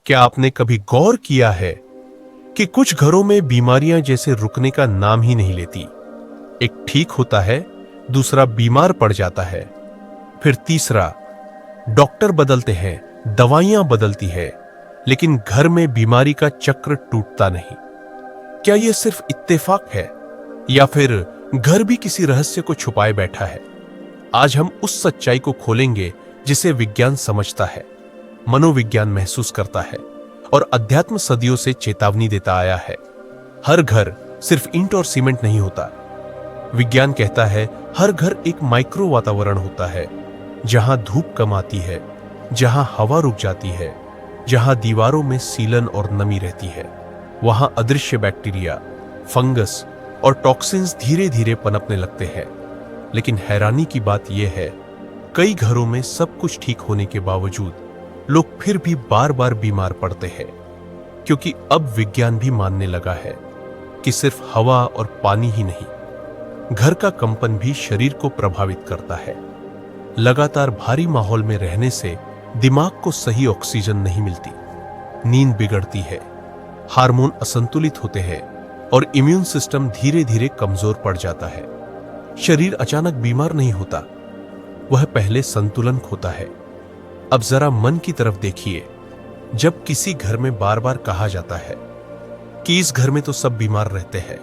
क्या आपने कभी गौर किया है कि कुछ घरों में बीमारियां जैसे रुकने का नाम ही नहीं लेती। एक ठीक होता है, दूसरा बीमार पड़ जाता है, फिर तीसरा डॉक्टर बदलते हैं, दवाइयां बदलती है, लेकिन घर में बीमारी का चक्र टूटता नहीं। क्या यह सिर्फ इत्तेफाक है या फिर घर भी किसी रहस्य को छुपाए बैठा है? आज हम उस सच्चाई को खोलेंगे जिसे विज्ञान समझता है, मनोविज्ञान महसूस करता है और अध्यात्म सदियों से चेतावनी देता आया है। हर घर सिर्फ ईंट और सीमेंट नहीं होता। विज्ञान कहता है हर घर एक माइक्रो वातावरण होता है, जहां धूप कम आती है, जहां हवा रुक जाती है, जहां दीवारों में सीलन और नमी रहती है। वहां अदृश्य बैक्टीरिया, फंगस और टॉक्सिन्स धीरे धीरे पनपने लगते हैं। लेकिन हैरानी की बात यह है, कई घरों में सब कुछ ठीक होने के बावजूद लोग फिर भी बार बार बीमार पड़ते हैं, क्योंकि अब विज्ञान भी मानने लगा है कि सिर्फ हवा और पानी ही नहीं, घर का कंपन भी शरीर को प्रभावित करता है। लगातार भारी माहौल में रहने से दिमाग को सही ऑक्सीजन नहीं मिलती, नींद बिगड़ती है, हार्मोन असंतुलित होते हैं और इम्यून सिस्टम धीरे धीरे कमजोर पड़ जाता है। शरीर अचानक बीमार नहीं होता, वह पहले संतुलन खोता है। अब जरा मन की तरफ देखिए। जब किसी घर में बार बार कहा जाता है कि इस घर में तो सब बीमार रहते हैं,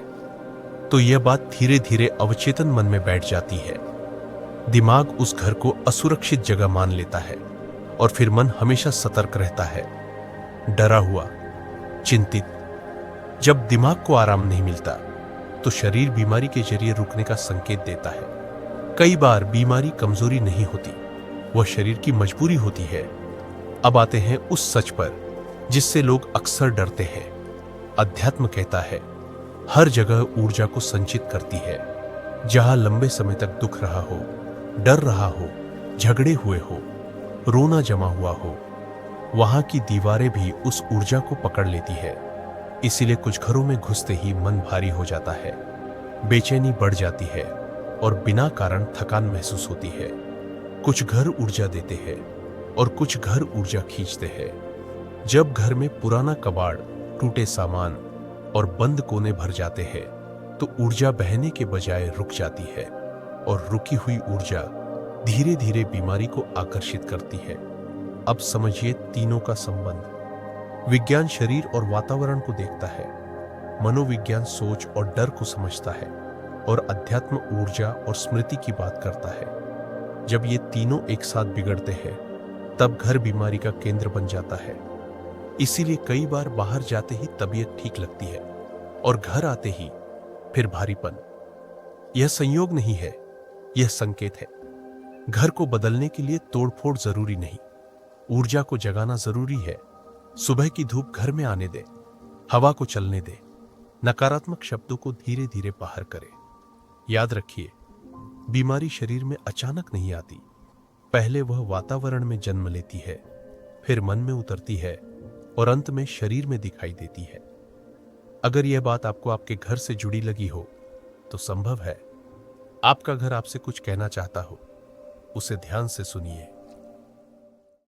तो यह बात धीरे धीरे अवचेतन मन में बैठ जाती है। दिमाग उस घर को असुरक्षित जगह मान लेता है और फिर मन हमेशा सतर्क रहता है, डरा हुआ, चिंतित। जब दिमाग को आराम नहीं मिलता, तो शरीर बीमारी के जरिए रुकने का संकेत देता है। कई बार बीमारी कमजोरी नहीं होती, वह शरीर की मजबूरी होती है। अब आते हैं उस सच पर जिससे लोग अक्सर डरते हैं। अध्यात्म कहता है हर जगह ऊर्जा को संचित करती है। जहां लंबे समय तक दुख रहा हो, डर रहा हो, झगड़े हुए हो, रोना जमा हुआ हो, वहां की दीवारें भी उस ऊर्जा को पकड़ लेती है। इसीलिए कुछ घरों में घुसते ही मन भारी हो जाता है, बेचैनी बढ़ जाती है और बिना कारण थकान महसूस होती है। कुछ घर ऊर्जा देते हैं और कुछ घर ऊर्जा खींचते हैं। जब घर में पुराना कबाड़, टूटे सामान और बंद कोने भर जाते हैं, तो ऊर्जा बहने के बजाय रुक जाती है और रुकी हुई ऊर्जा धीरे धीरे बीमारी को आकर्षित करती है। अब समझिए तीनों का संबंध। विज्ञान शरीर और वातावरण को देखता है, मनोविज्ञान सोच और डर को समझता है और अध्यात्म ऊर्जा और स्मृति की बात करता है। जब ये तीनों एक साथ बिगड़ते हैं, तब घर बीमारी का केंद्र बन जाता है। इसीलिए कई बार बाहर जाते ही तबीयत ठीक लगती है और घर आते ही फिर भारीपन। यह संयोग नहीं है, यह संकेत है। घर को बदलने के लिए तोड़फोड़ जरूरी नहीं, ऊर्जा को जगाना जरूरी है। सुबह की धूप घर में आने दे, हवा को चलने दे, नकारात्मक शब्दों को धीरे धीरे बाहर करे। याद रखिए, बीमारी शरीर में अचानक नहीं आती। पहले वह वातावरण में जन्म लेती है, फिर मन में उतरती है और अंत में शरीर में दिखाई देती है। अगर यह बात आपको आपके घर से जुड़ी लगी हो, तो संभव है आपका घर आपसे कुछ कहना चाहता हो। उसे ध्यान से सुनिए।